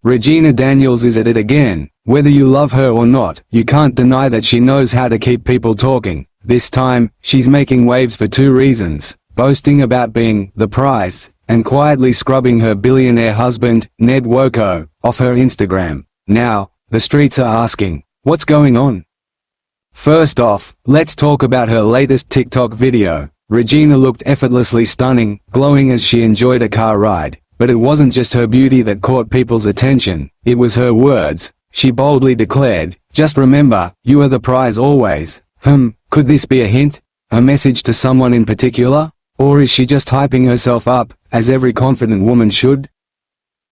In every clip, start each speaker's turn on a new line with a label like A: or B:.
A: Regina Daniels is at it again. Whether you love her or not, you can't deny that she knows how to keep people talking. This time, she's making waves for two reasons: boasting about being the prize, and quietly scrubbing her billionaire husband, Nwoko, off her Instagram. Now, the streets are asking, what's going on? First off, let's talk about her latest TikTok video. Regina looked effortlessly stunning, glowing as she enjoyed a car ride. But it wasn't just her beauty that caught people's attention, it was her words. She boldly declared, "Just remember, you are the prize always." Could this be a hint? A message to someone in particular? Or is she just hyping herself up, as every confident woman should?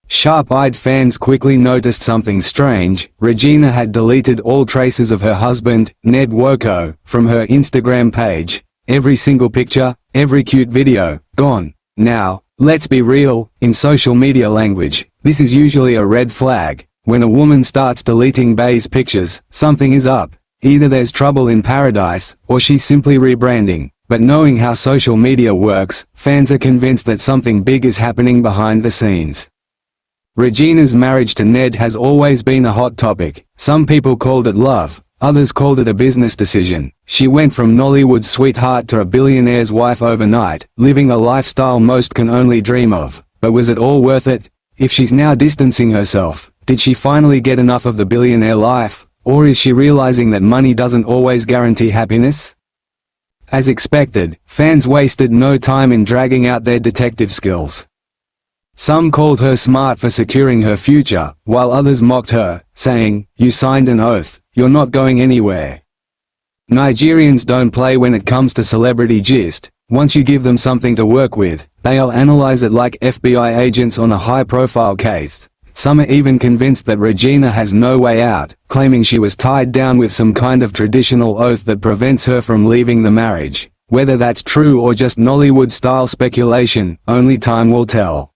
A: Sharp-eyed fans quickly noticed something strange. Regina had deleted all traces of her husband, Nwoko, from her Instagram page. Every single picture, every cute video, gone. Now, let's be real, in social media language, this is usually a red flag. When a woman starts deleting Bae's pictures, something is up. Either there's trouble in paradise, or she's simply rebranding. But knowing how social media works, fans are convinced that something big is happening behind the scenes. Regina's marriage to Ned has always been a hot topic. Some people called it love, others called it a business decision. She went from Nollywood's sweetheart to a billionaire's wife overnight, living a lifestyle most can only dream of. But was it all worth it? If she's now distancing herself, did she finally get enough of the billionaire life? Or is she realizing that money doesn't always guarantee happiness? As expected, fans wasted no time in dragging out their detective skills. Some called her smart for securing her future, while others mocked her, saying, "You signed an oath, you're not going anywhere." Nigerians don't play when it comes to celebrity gist. Once you give them something to work with, they'll analyze it like FBI agents on a high-profile case. Some are even convinced that Regina has no way out, claiming she was tied down with some kind of traditional oath that prevents her from leaving the marriage. Whether that's true or just Nollywood-style speculation, only time will tell.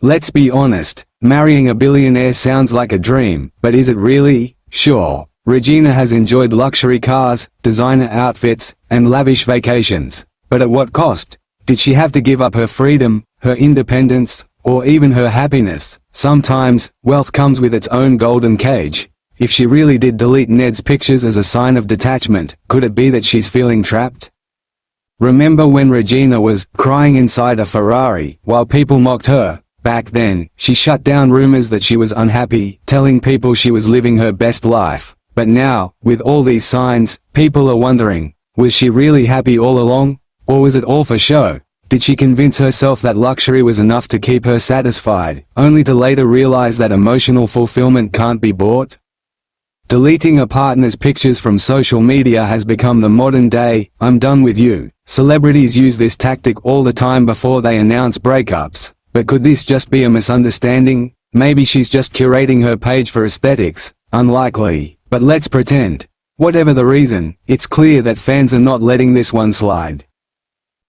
A: Let's be honest, marrying a billionaire sounds like a dream, but is it really? Sure. Regina has enjoyed luxury cars, designer outfits, and lavish vacations. But at what cost? Did she have to give up her freedom, her independence, or even her happiness? Sometimes, wealth comes with its own golden cage. If she really did delete Ned's pictures as a sign of detachment, could it be that she's feeling trapped? Remember when Regina was crying inside a Ferrari while people mocked her? Back then, she shut down rumors that she was unhappy, telling people she was living her best life. But now, with all these signs, people are wondering, was she really happy all along? Or was it all for show? Did she convince herself that luxury was enough to keep her satisfied, only to later realize that emotional fulfillment can't be bought? Deleting a partner's pictures from social media has become the modern day, "I'm done with you." Celebrities use this tactic all the time before they announce breakups. But could this just be a misunderstanding? Maybe she's just curating her page for aesthetics. Unlikely. But let's pretend. Whatever the reason, it's clear that fans are not letting this one slide.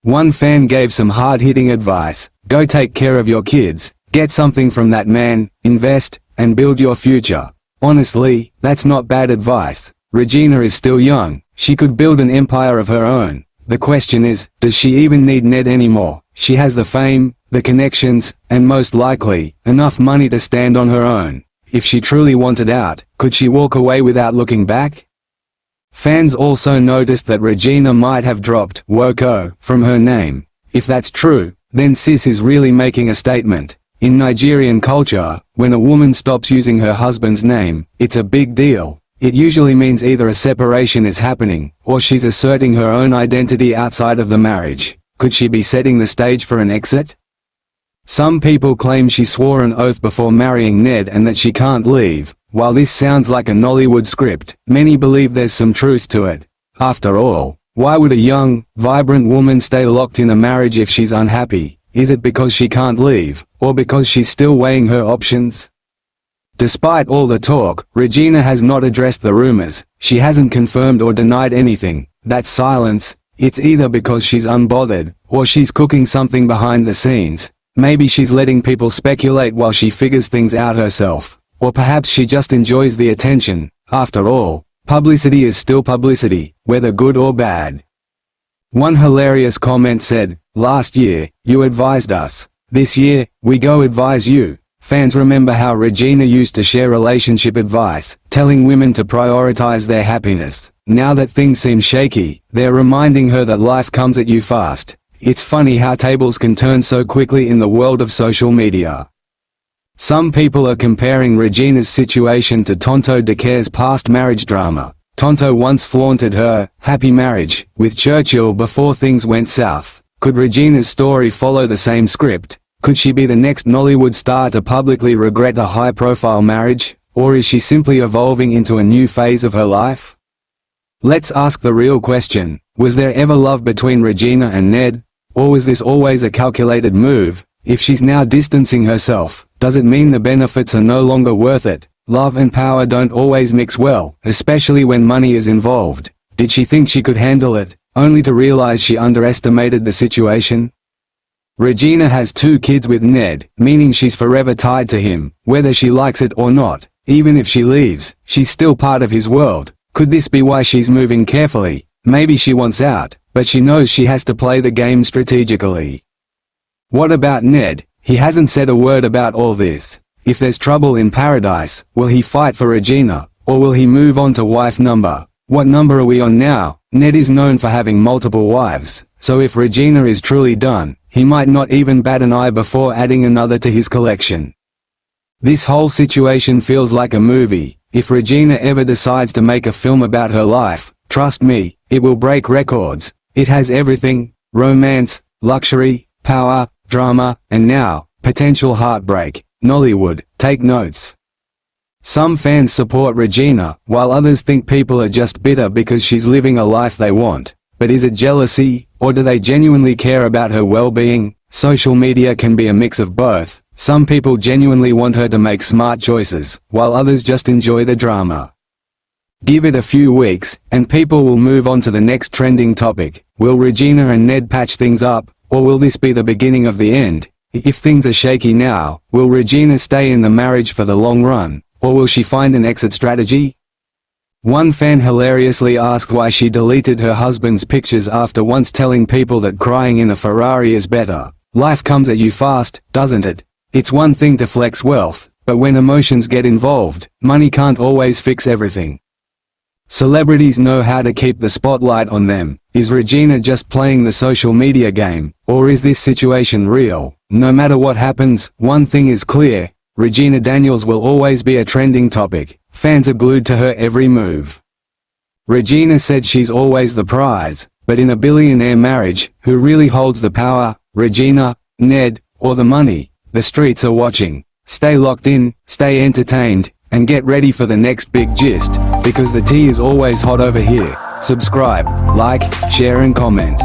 A: One fan gave some hard-hitting advice: go take care of your kids, get something from that man, invest, and build your future. Honestly, that's not bad advice. Regina is still young, she could build an empire of her own. The question is, does she even need Ned anymore? She has the fame, the connections, and most likely, enough money to stand on her own. If she truly wanted out, could she walk away without looking back? Fans also noticed that Regina might have dropped Nwoko from her name. If that's true, then sis is really making a statement. In Nigerian culture, when a woman stops using her husband's name, it's a big deal. It usually means either a separation is happening, or she's asserting her own identity outside of the marriage. Could she be setting the stage for an exit? Some people claim she swore an oath before marrying Ned and that she can't leave. While this sounds like a Nollywood script, many believe there's some truth to it. After all, why would a young, vibrant woman stay locked in a marriage if she's unhappy? Is it because she can't leave, or because she's still weighing her options? Despite all the talk, Regina has not addressed the rumors. She hasn't confirmed or denied anything. That silence, it's either because she's unbothered, or she's cooking something behind the scenes. Maybe she's letting people speculate while she figures things out herself. Or perhaps she just enjoys the attention. After all, publicity is still publicity, whether good or bad. One hilarious comment said, "Last year, you advised us. This year, we go advise you." Fans remember how Regina used to share relationship advice, telling women to prioritize their happiness. Now that things seem shaky, they're reminding her that life comes at you fast. It's funny how tables can turn so quickly in the world of social media. Some people are comparing Regina's situation to Tonto Decare's past marriage drama. Tonto once flaunted her happy marriage with Churchill before things went south. Could Regina's story follow the same script? Could she be the next Nollywood star to publicly regret a high-profile marriage, or is she simply evolving into a new phase of her life? Let's ask the real question: was there ever love between Regina and Ned, or was this always a calculated move? If she's now distancing herself, does it mean the benefits are no longer worth it? Love and power don't always mix well, especially when money is involved. Did she think she could handle it, only to realize she underestimated the situation? Regina has 2 kids with Ned, meaning she's forever tied to him, whether she likes it or not. Even if she leaves, she's still part of his world. Could this be why she's moving carefully? Maybe she wants out, but she knows she has to play the game strategically. What about Ned? He hasn't said a word about all this. If there's trouble in paradise, will he fight for Regina, or will he move on to wife number? What number are we on now? Ned is known for having multiple wives, so if Regina is truly done, he might not even bat an eye before adding another to his collection. This whole situation feels like a movie. If Regina ever decides to make a film about her life, trust me, it will break records. It has everything: romance, luxury, power, drama, and now, potential heartbreak. Nollywood, take notes. Some fans support Regina, while others think people are just bitter because she's living a life they want. But is it jealousy, or do they genuinely care about her well-being? Social media can be a mix of both. Some people genuinely want her to make smart choices, while others just enjoy the drama. Give it a few weeks, and people will move on to the next trending topic. Will Regina and Ned patch things up, or will this be the beginning of the end? If things are shaky now, will Regina stay in the marriage for the long run, or will she find an exit strategy? One fan hilariously asked why she deleted her husband's pictures after once telling people that crying in a Ferrari is better. Life comes at you fast, doesn't it? It's one thing to flex wealth, but when emotions get involved, money can't always fix everything. Celebrities know how to keep the spotlight on them. Is Regina just playing the social media game, or is this situation real? No matter what happens, one thing is clear: Regina Daniels will always be a trending topic. Fans are glued to her every move. Regina said she's always the prize, but in a billionaire marriage, who really holds the power, Regina, Ned, or the money? The streets are watching. Stay locked in, stay entertained, and get ready for the next big gist, because the tea is always hot over here. Subscribe, like, share and comment.